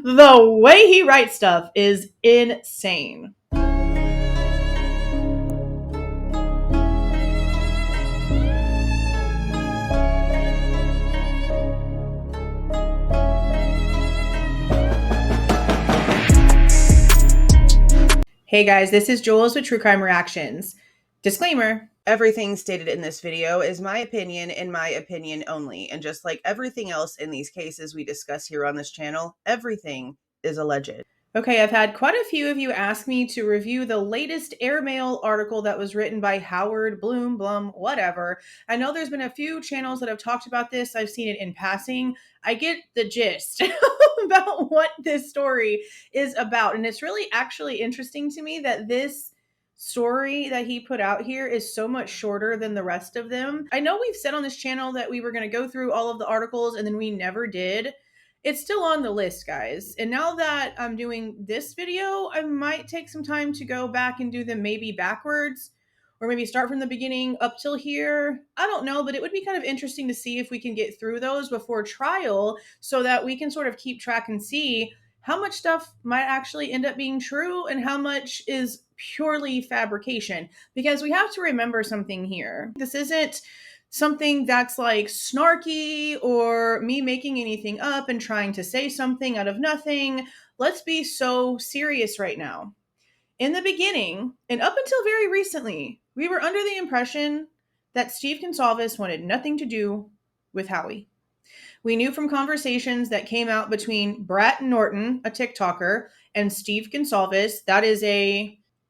The way he writes stuff is insane. Hey guys, this is Jules with True Crime Reactions. Disclaimer. Everything stated in this video is my opinion and my opinion only. And just like everything else in these cases we discuss here on this channel, everything is alleged. Okay, I've had quite a few of you ask me to review the latest Airmail article that was written by Howard, Blum, whatever. I know there's been a few channels that have talked about this. I've seen it in passing. I get the gist about what this story is about. And it's really actually interesting to me that this story that he put out here is so much shorter than the rest of them. I know we've said on this channel that we were going to go through all of the articles and then we never did. It's still on the list, guys. And now that I'm doing this video, I might take some time to go back and do them maybe backwards, or maybe start from the beginning up till here. I don't know, but it would be kind of interesting to see if we can get through those before trial so that we can sort of keep track and see how much stuff might actually end up being true and how much is purely fabrication. Because we have to remember something here. This isn't something that's like snarky or me making anything up and trying to say something out of nothing. Let's be so serious right now. In the beginning, and up until very recently, we were under the impression that Steve Goncalves wanted nothing to do with Howie. We knew from conversations that came out between Bryan Norton, a TikToker, and Steve Goncalves, that is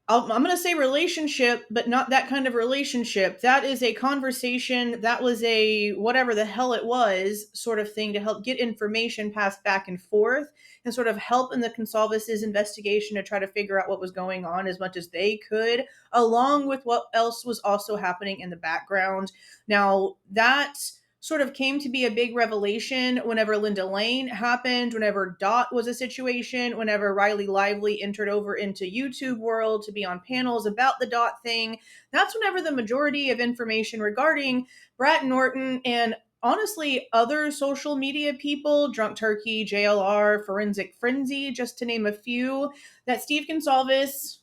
I'm going to say relationship, but not that kind of relationship. That is a conversation. That was a whatever the hell it was sort of thing to help get information passed back and forth and sort of help in the Goncalves' investigation to try to figure out what was going on as much as they could, along with what else was also happening in the background. Now, that sort of came to be a big revelation whenever Linda Lane happened, whenever Dot was a situation, whenever Riley Lively entered over into YouTube world to be on panels about the Dot thing. That's whenever the majority of information regarding Bryan Norton and honestly other social media people, Drunk Turkey, JLR, Forensic Frenzy, just to name a few, that Steve Goncalves,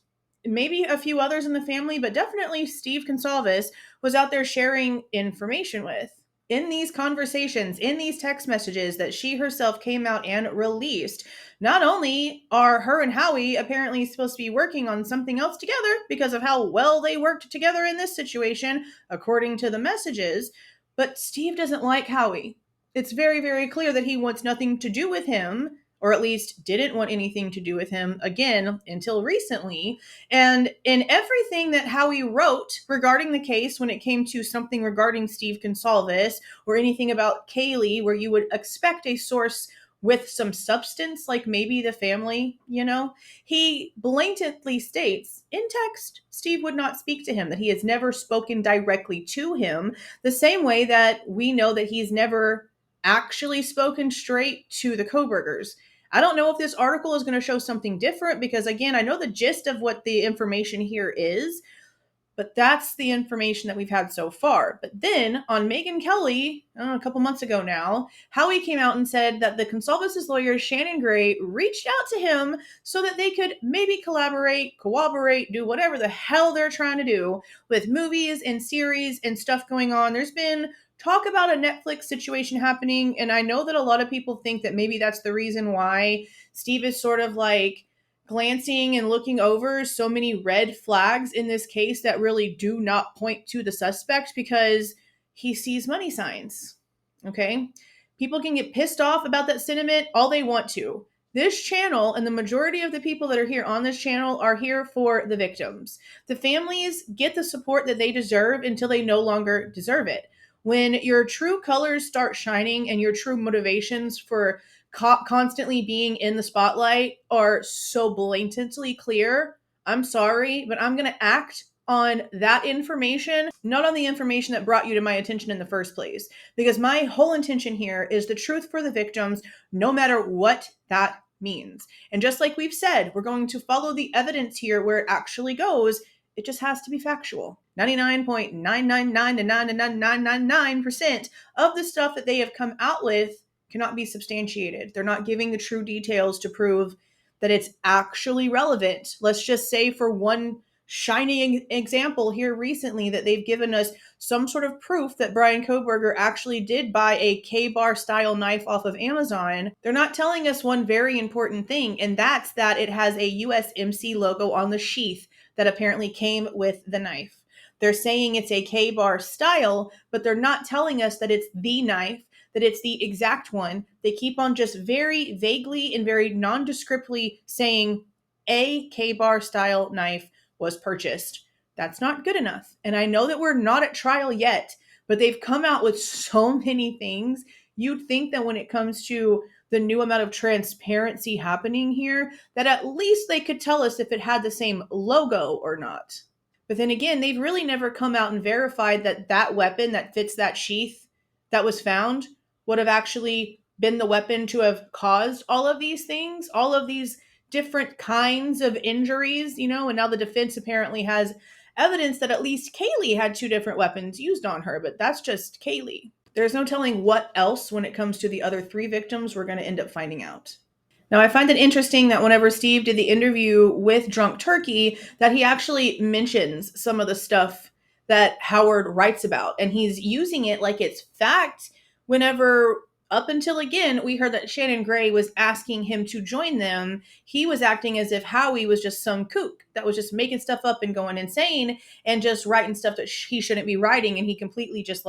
maybe a few others in the family, but definitely Steve Goncalves was out there sharing information with. In these conversations, in these text messages that she herself came out and released, not only are her and Howie apparently supposed to be working on something else together because of how well they worked together in this situation, according to the messages, but Steve doesn't like Howie. It's very, very clear that he wants nothing to do with him, or at least didn't want anything to do with him again until recently. And in everything that Howie wrote regarding the case, when it came to something regarding Steve Goncalves or anything about Kaylee, where you would expect a source with some substance, like maybe the family, he blatantly states in text, Steve would not speak to him, that he has never spoken directly to him, the same way that we know that he's never actually spoken straight to the Kohbergers. I don't know if this article is going to show something different because, again, I know the gist of what the information here is, but that's the information that we've had so far. But then on Megyn Kelly, a couple months ago now, Howie came out and said that the Goncalves' lawyer, Shannon Gray, reached out to him so that they could maybe collaborate, cooperate, do whatever the hell they're trying to do with movies and series and stuff going on. There's been talk about a Netflix situation happening, and I know that a lot of people think that maybe that's the reason why Steve is sort of like glancing and looking over so many red flags in this case that really do not point to the suspect, because he sees money signs. Okay? People can get pissed off about that sentiment all they want to. This channel and the majority of the people that are here on this channel are here for the victims. The families get the support that they deserve until they no longer deserve it. When your true colors start shining and your true motivations for constantly being in the spotlight are so blatantly clear, I'm sorry, but I'm going to act on that information, not on the information that brought you to my attention in the first place. Because my whole intention here is the truth for the victims, no matter what that means. And just like we've said, we're going to follow the evidence here where it actually goes. It just has to be factual. 99.999% of the stuff that they have come out with cannot be substantiated. They're not giving the true details to prove that it's actually relevant. Let's just say for one shining example here recently that they've given us some sort of proof that Bryan Kohberger actually did buy a K-bar style knife off of Amazon. They're not telling us one very important thing, and that's that it has a USMC logo on the sheath that apparently came with the knife. They're saying it's a K-bar style, but they're not telling us that it's the knife, that it's the exact one. They keep on just very vaguely and very nondescriptly saying a K-bar style knife was purchased. That's not good enough. And I know that we're not at trial yet, but they've come out with so many things. You'd think that when it comes to the new amount of transparency happening here, that at least they could tell us if it had the same logo or not. But then again, they've really never come out and verified that that weapon that fits that sheath that was found would have actually been the weapon to have caused all of these things, all of these different kinds of injuries, and now the defense apparently has evidence that at least Kaylee had 2 different weapons used on her, but that's just Kaylee. There's no telling what else when it comes to the other 3 victims we're going to end up finding out. Now, I find it interesting that whenever Steve did the interview with Drunk Turkey, that he actually mentions some of the stuff that Howard writes about, and he's using it like it's fact whenever, up until again, we heard that Shannon Gray was asking him to join them. He was acting as if Howie was just some kook that was just making stuff up and going insane and just writing stuff that he shouldn't be writing, and he completely just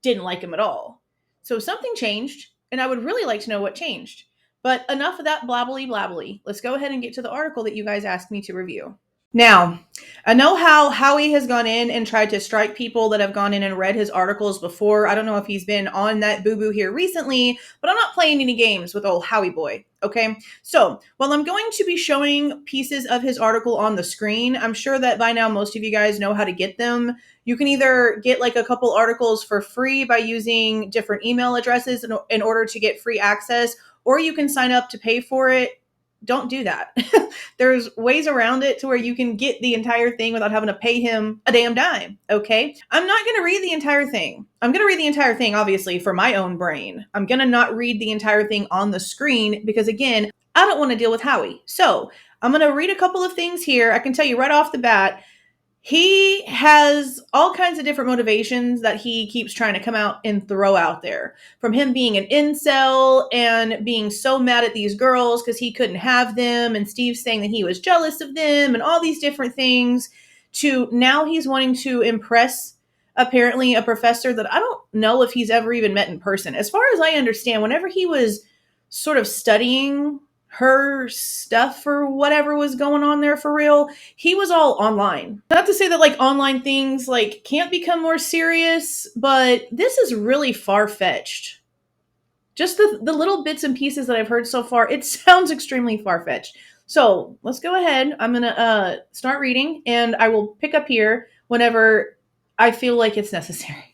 didn't like him at all. So something changed, and I would really like to know what changed. But enough of that blabbly blabbly. Let's go ahead and get to the article that you guys asked me to review. Now, I know how Howie has gone in and tried to strike people that have gone in and read his articles before. I don't know if he's been on that boo-boo here recently, but I'm not playing any games with old Howie boy, okay? So, while I'm going to be showing pieces of his article on the screen, I'm sure that by now most of you guys know how to get them. You can either get a couple articles for free by using different email addresses in order to get free access, or you can sign up to pay for it. Don't do that. There's ways around it to where you can get the entire thing without having to pay him a damn dime, okay? I'm not going to read the entire thing. I'm going to read the entire thing, obviously, for my own brain. I'm going to not read the entire thing on the screen because, again, I don't want to deal with Howie. So I'm going to read a couple of things here. I can tell you right off the bat, he has all kinds of different motivations that he keeps trying to come out and throw out there. From him being an incel and being so mad at these girls because he couldn't have them, and Steve saying that he was jealous of them and all these different things, to now he's wanting to impress apparently a professor that I don't know if he's ever even met in person. As far as I understand, whenever he was sort of studying her stuff or whatever was going on there for real, he was all online. Not to say that online things can't become more serious, but this is really far-fetched. Just the little bits and pieces that I've heard so far, it sounds extremely far-fetched. So let's go ahead. I'm gonna start reading, and I will pick up here whenever I feel like it's necessary.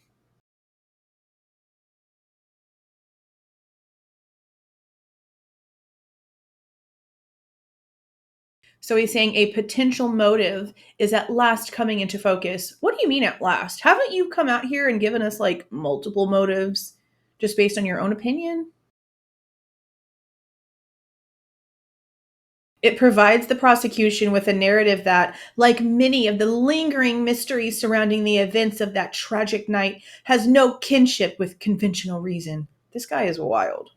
So he's saying a potential motive is at last coming into focus. What do you mean at last? Haven't you come out here and given us multiple motives just based on your own opinion? It provides the prosecution with a narrative that, like many of the lingering mysteries surrounding the events of that tragic night, has no kinship with conventional reason. This guy is wild.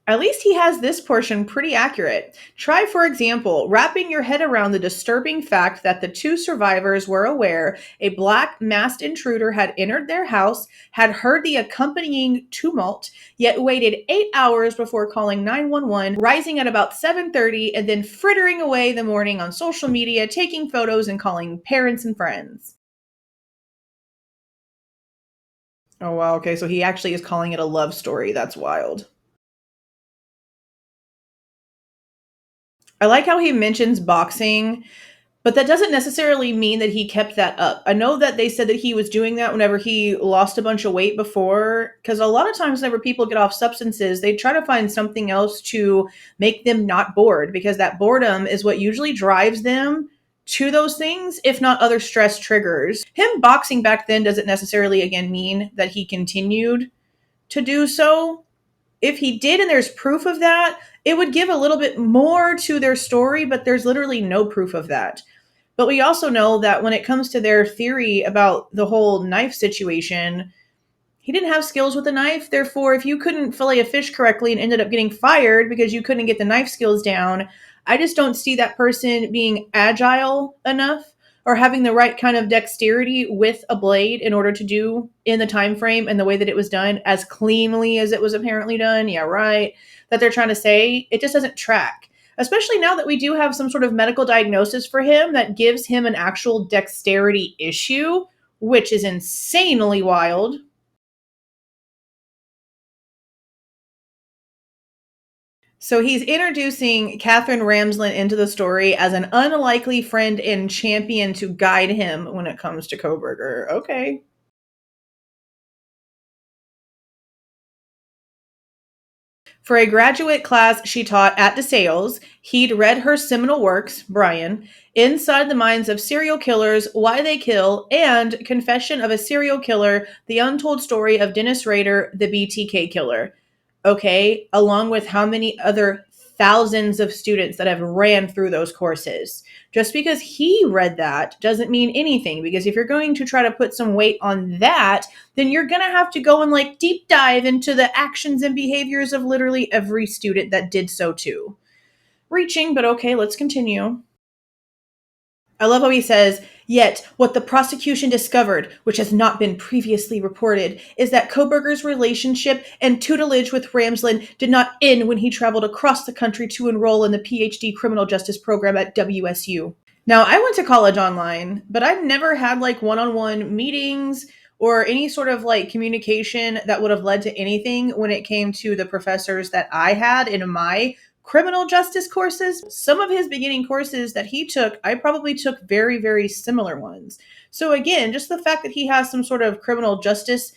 At least he has this portion pretty accurate. Try, for example, wrapping your head around the disturbing fact that the 2 survivors were aware a black masked intruder had entered their house, had heard the accompanying tumult, yet waited 8 hours before calling 911, rising at about 7:30, and then frittering away the morning on social media, taking photos and calling parents and friends. Oh, wow. Okay, so he actually is calling it a love story. That's wild. I like how he mentions boxing, but that doesn't necessarily mean that he kept that up. I know that they said that he was doing that whenever he lost a bunch of weight before, because a lot of times whenever people get off substances, they try to find something else to make them not bored, because that boredom is what usually drives them to those things, if not other stress triggers. Him boxing back then doesn't necessarily, again, mean that he continued to do so. If he did and there's proof of that, it would give a little bit more to their story, but there's literally no proof of that. But we also know that when it comes to their theory about the whole knife situation, he didn't have skills with a knife. Therefore, if you couldn't fillet a fish correctly and ended up getting fired because you couldn't get the knife skills down, I just don't see that person being agile enough or having the right kind of dexterity with a blade in order to do in the time frame and the way that it was done as cleanly as it was apparently done. Yeah, right. That they're trying to say, it just doesn't track. Especially now that we do have some sort of medical diagnosis for him that gives him an actual dexterity issue, which is insanely wild. So he's introducing Catherine Ramsland into the story as an unlikely friend and champion to guide him when it comes to Kohberger. Okay. For a graduate class she taught at DeSales, he'd read her seminal works, Bryan, Inside the Minds of Serial Killers, Why They Kill, and Confession of a Serial Killer, The Untold Story of Dennis Rader, the BTK Killer. Okay, along with how many other thousands of students that have ran through those courses. Just because he read that doesn't mean anything, because if you're going to try to put some weight on that, then you're going to have to go and like deep dive into the actions and behaviors of literally every student that did so too. Reaching, but okay, let's continue. I love how he says, yet what the prosecution discovered, which has not been previously reported, is that Kohberger's relationship and tutelage with Ramsland did not end when he traveled across the country to enroll in the PhD criminal justice program at WSU. Now, I went to college online, but I've never had like one-on-one meetings or any sort of like communication that would have led to anything when it came to the professors that I had in my criminal justice courses. Some of his beginning courses that he took, I probably took very, very similar ones. So again, just the fact that he has some sort of criminal justice,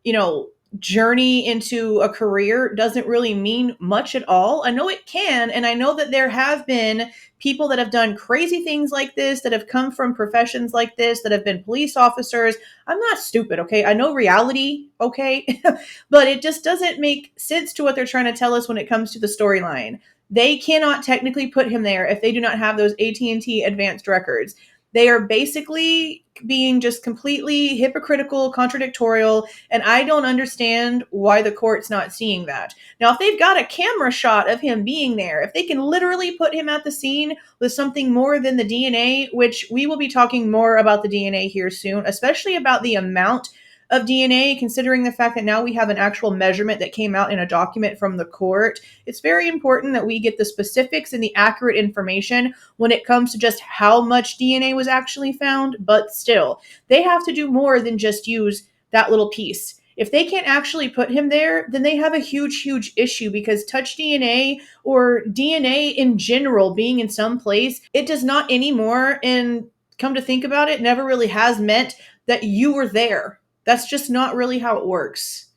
you know, journey into a career doesn't really mean much at all. I know it can, and I know that there have been people that have done crazy things like this, that have come from professions like this, that have been police officers. I'm not stupid, okay? I know reality, okay? But it just doesn't make sense to what they're trying to tell us when it comes to the storyline. They cannot technically put him there if they do not have those AT&T advanced records. They are basically being just completely hypocritical, contradictorial, and I don't understand why the court's not seeing that. Now, if they've got a camera shot of him being there, if they can literally put him at the scene with something more than the DNA, which we will be talking more about the DNA here soon, especially about the amount of DNA, considering the fact that now we have an actual measurement that came out in a document from the court. It's very important that we get the specifics and the accurate information when it comes to just how much DNA was actually found, but still, they have to do more than just use that little piece. If they can't actually put him there, then they have a huge, huge issue, because touch DNA or DNA in general being in some place, it does not anymore, and come to think about it, never really has meant that you were there. That's just not really how it works.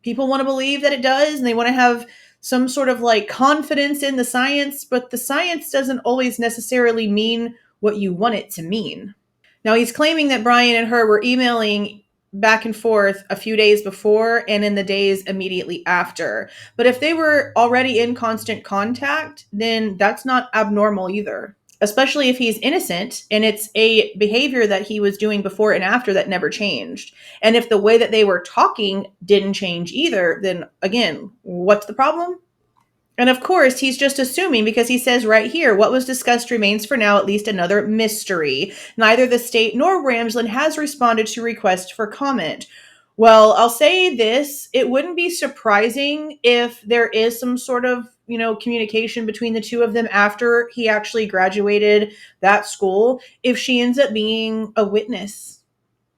People want to believe that it does, and they want to have some sort of like confidence in the science, but the science doesn't always necessarily mean what you want it to mean. Now, he's claiming that Bryan and her were emailing back and forth a few days before and in the days immediately after. But if they were already in constant contact, then that's not abnormal either, especially if he's innocent and it's a behavior that he was doing before and after that never changed. And if the way that they were talking didn't change either, then again, what's the problem? And of course, he's just assuming, because he says right here, what was discussed remains for now at least another mystery. Neither the state nor Ramsland has responded to requests for comment. Well, I'll say this, it wouldn't be surprising if there is some sort of, communication between the two of them after he actually graduated that school, if she ends up being a witness.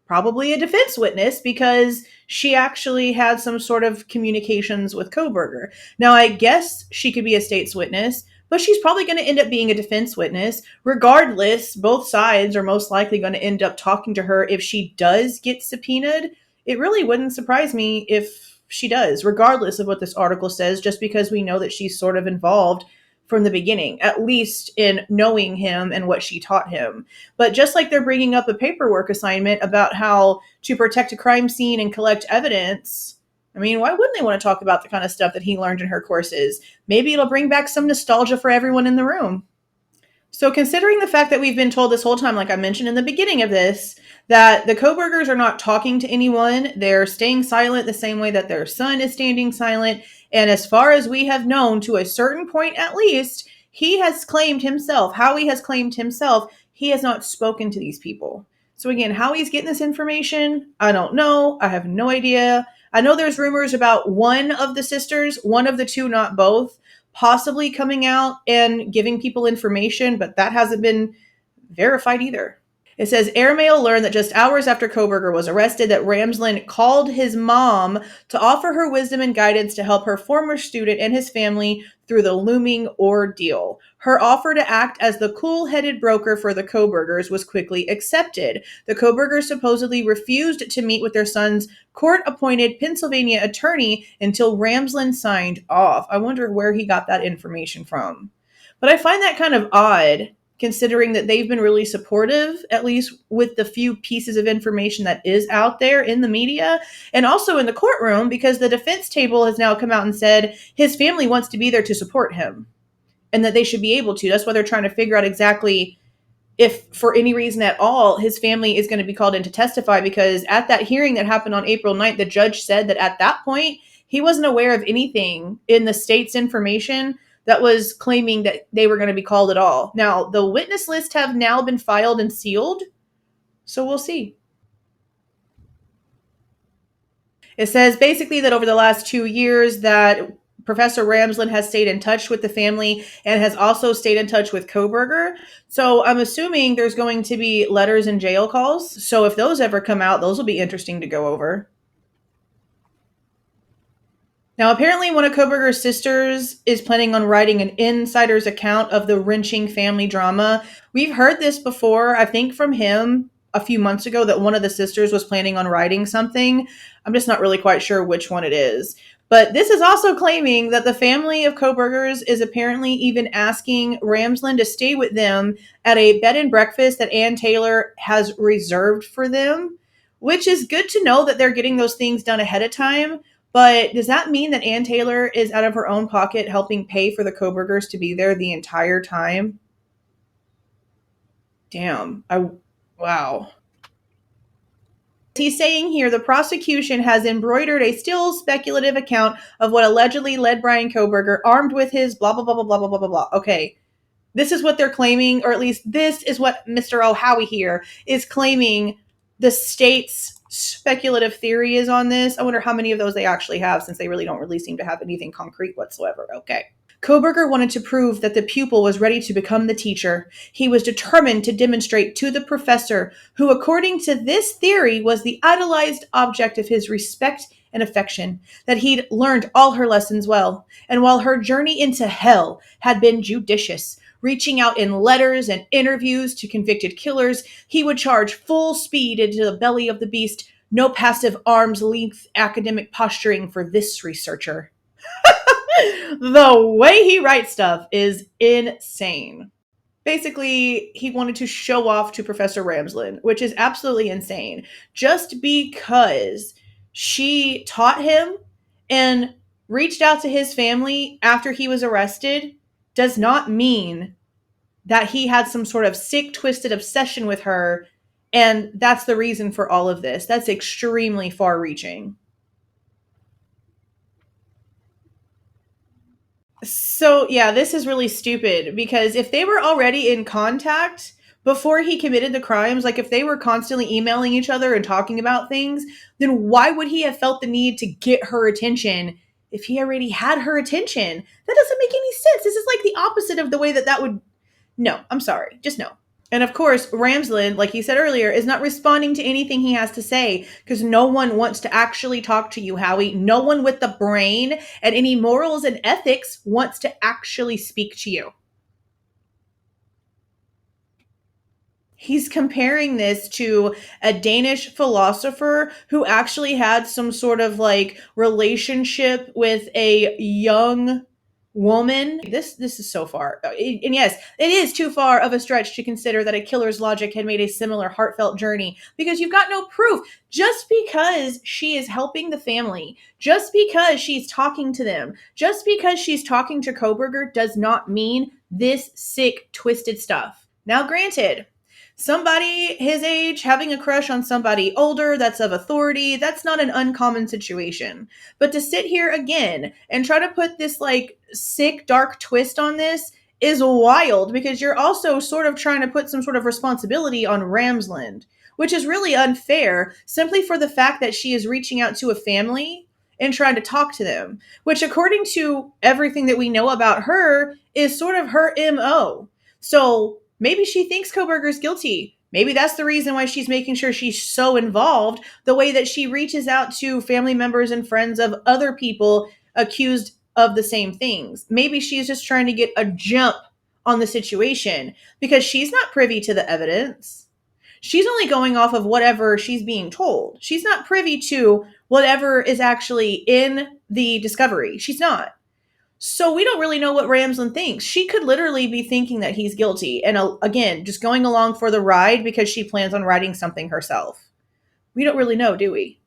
Probably a defense witness, because she actually had some sort of communications with Kohberger. Now, I guess she could be a state's witness, but she's probably going to end up being a defense witness. Regardless, both sides are most likely going to end up talking to her if she does get subpoenaed. It really wouldn't surprise me if she does, regardless of what this article says, just because we know that she's sort of involved from the beginning, at least in knowing him and what she taught him. But just like they're bringing up a paperwork assignment about how to protect a crime scene and collect evidence, I mean, why wouldn't they want to talk about the kind of stuff that he learned in her courses? Maybe it'll bring back some nostalgia for everyone in the room. So considering the fact that we've been told this whole time, like I mentioned in the beginning of this, that the Kohbergers are not talking to anyone, they're staying silent the same way that their son is standing silent. And as far as we have known, to a certain point at least, he has claimed himself, Howie has claimed himself, he has not spoken to these people. So again, how he's getting this information, I don't know. I have no idea. I know there's rumors about one of the sisters, one of the two, not both, possibly coming out and giving people information, but that hasn't been verified either. It says Airmail learned that just hours after Kohberger was arrested that Ramsland called his mom to offer her wisdom and guidance to help her former student and his family through the looming ordeal. Her offer to act as the cool-headed broker for the Kohbergers was quickly accepted. The Kohbergers supposedly refused to meet with their son's court-appointed Pennsylvania attorney until Ramsland signed off. I wonder where he got that information from. But I find that kind of odd, considering that they've been really supportive, at least with the few pieces of information that is out there in the media and also in the courtroom, because the defense table has now come out and said his family wants to be there to support him and that they should be able to. That's why they're trying to figure out exactly if, for any reason at all, his family is going to be called in to testify, because at that hearing that happened on April 9th, the judge said that at that point, he wasn't aware of anything in the state's information that was claiming that they were going to be called at all. Now, the witness list have now been filed and sealed, so we'll see. It says basically that over the last 2 years that Professor Ramsland has stayed in touch with the family and has also stayed in touch with Kohberger. So I'm assuming there's going to be letters and jail calls. So if those ever come out, those will be interesting to go over. Now, apparently one of Kohberger's sisters is planning on writing an insider's account of the wrenching family drama. We've heard this before, I think from him a few months ago, that one of the sisters was planning on writing something. I'm just not really quite sure which one it is. But this is also claiming that the family of Kohbergers is apparently even asking Ramsland to stay with them at a bed and breakfast that Ann Taylor has reserved for them, which is good to know that they're getting those things done ahead of time. But does that mean that Ann Taylor is out of her own pocket helping pay for the Kohbergers to be there the entire time? Damn. Wow. He's saying here the prosecution has embroidered a still speculative account of what allegedly led Bryan Kohberger, armed with his blah, blah, blah, blah, blah, blah, blah, blah, blah. Okay. This is what they're claiming, or at least this is what Mr. O'Howie here is claiming the state's speculative theory is on this. I wonder how many of those they actually have, since they really don't really seem to have anything concrete whatsoever. Okay. Kohberger wanted to prove that the pupil was ready to become the teacher. He was determined to demonstrate to the professor, who according to this theory was the idolized object of his respect and affection, that he'd learned all her lessons well. And while her journey into hell had been judicious, reaching out in letters and interviews to convicted killers, he would charge full speed into the belly of the beast. No passive arm's length academic posturing for this researcher. The way he writes stuff is insane. Basically, he wanted to show off to Professor Ramsland, which is absolutely insane. Just because she taught him and reached out to his family after he was arrested does not mean that he had some sort of sick, twisted obsession with her, and that's the reason for all of this. That's extremely far-reaching. So, yeah, this is really stupid, because if they were already in contact before he committed the crimes, like if they were constantly emailing each other and talking about things, then why would he have felt the need to get her attention if he already had her attention? That doesn't make any sense. This is like the opposite of the way that would... No, I'm sorry. Just no. And of course, Ramsland, like he said earlier, is not responding to anything he has to say, because no one wants to actually talk to you, Howie. No one with the brain and any morals and ethics wants to actually speak to you. He's comparing this to a Danish philosopher who actually had some sort of like relationship with a young woman. This is so far. And yes, it is too far of a stretch to consider that a killer's logic had made a similar heartfelt journey, because you've got no proof. Just because she is helping the family, just because she's talking to them, just because she's talking to Kohberger does not mean this sick, twisted stuff. Now, granted, somebody his age having a crush on somebody older that's of authority, that's not an uncommon situation. But to sit here again and try to put this like sick, dark twist on this is wild, because you're also sort of trying to put some sort of responsibility on Ramsland, which is really unfair, simply for the fact that she is reaching out to a family and trying to talk to them, which, according to everything that we know about her, is sort of her MO. So maybe she thinks Kohberger's guilty. Maybe that's the reason why she's making sure she's so involved, the way that she reaches out to family members and friends of other people accused of the same things. Maybe she's just trying to get a jump on the situation, because she's not privy to the evidence. She's only going off of whatever she's being told. She's not privy to whatever is actually in the discovery. She's not. So we don't really know what Ramsland thinks. She could literally be thinking that he's guilty, and again, just going along for the ride because she plans on writing something herself. We don't really know, do we?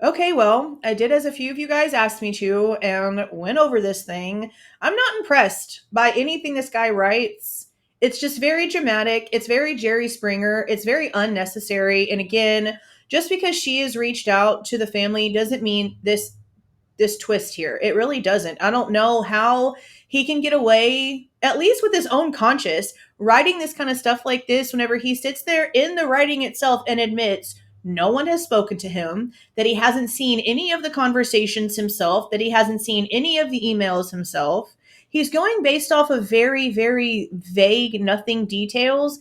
Okay, well, I did as a few of you guys asked me to and went over this thing. I'm not impressed by anything this guy writes. It's just very dramatic. It's very Jerry Springer. It's very unnecessary. And again, just because she has reached out to the family doesn't mean this twist here. It really doesn't. I don't know how he can get away, at least with his own conscience, writing this kind of stuff like this whenever he sits there in the writing itself and admits no one has spoken to him, that he hasn't seen any of the conversations himself, that he hasn't seen any of the emails himself. He's going based off of very, very vague, nothing details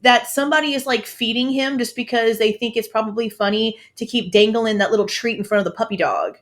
that somebody is like feeding him just because they think it's probably funny to keep dangling that little treat in front of the puppy dog.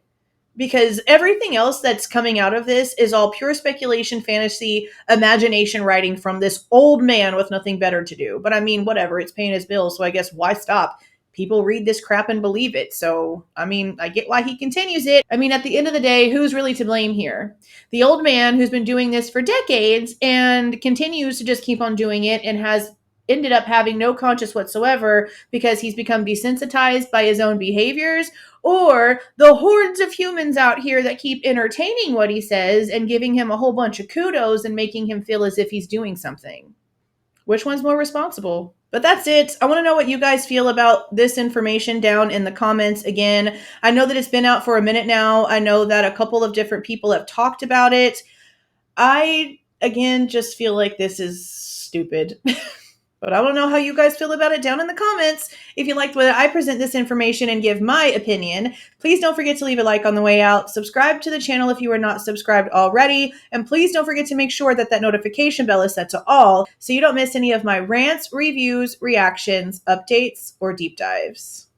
Because everything else that's coming out of this is all pure speculation, fantasy, imagination writing from this old man with nothing better to do. But I mean, whatever, it's paying his bills, so I guess why stop? People read this crap and believe it. So, I mean, I get why he continues it. I mean, at the end of the day, who's really to blame here? The old man who's been doing this for decades and continues to just keep on doing it and has ended up having no conscience whatsoever because he's become desensitized by his own behaviors, or the hordes of humans out here that keep entertaining what he says and giving him a whole bunch of kudos and making him feel as if he's doing something. Which one's more responsible? But that's it. I want to know what you guys feel about this information down in the comments. Again, I know that it's been out for a minute now. I know that a couple of different people have talked about it. I, again, just feel like this is stupid. But I want to know how you guys feel about it down in the comments. If you liked the way I present this information and give my opinion, please don't forget to leave a like on the way out. Subscribe to the channel if you are not subscribed already. And please don't forget to make sure that that notification bell is set to all so you don't miss any of my rants, reviews, reactions, updates, or deep dives.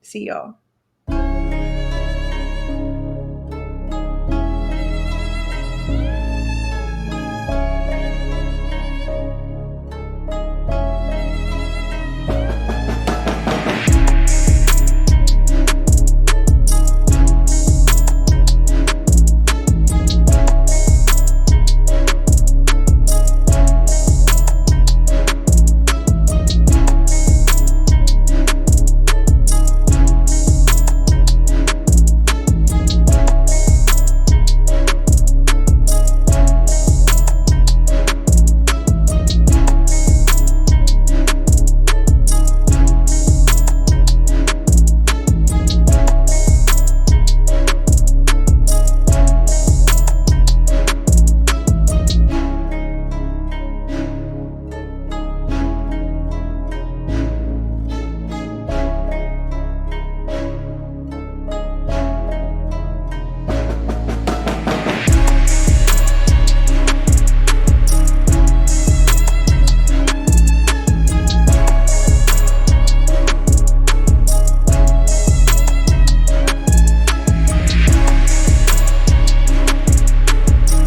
See y'all.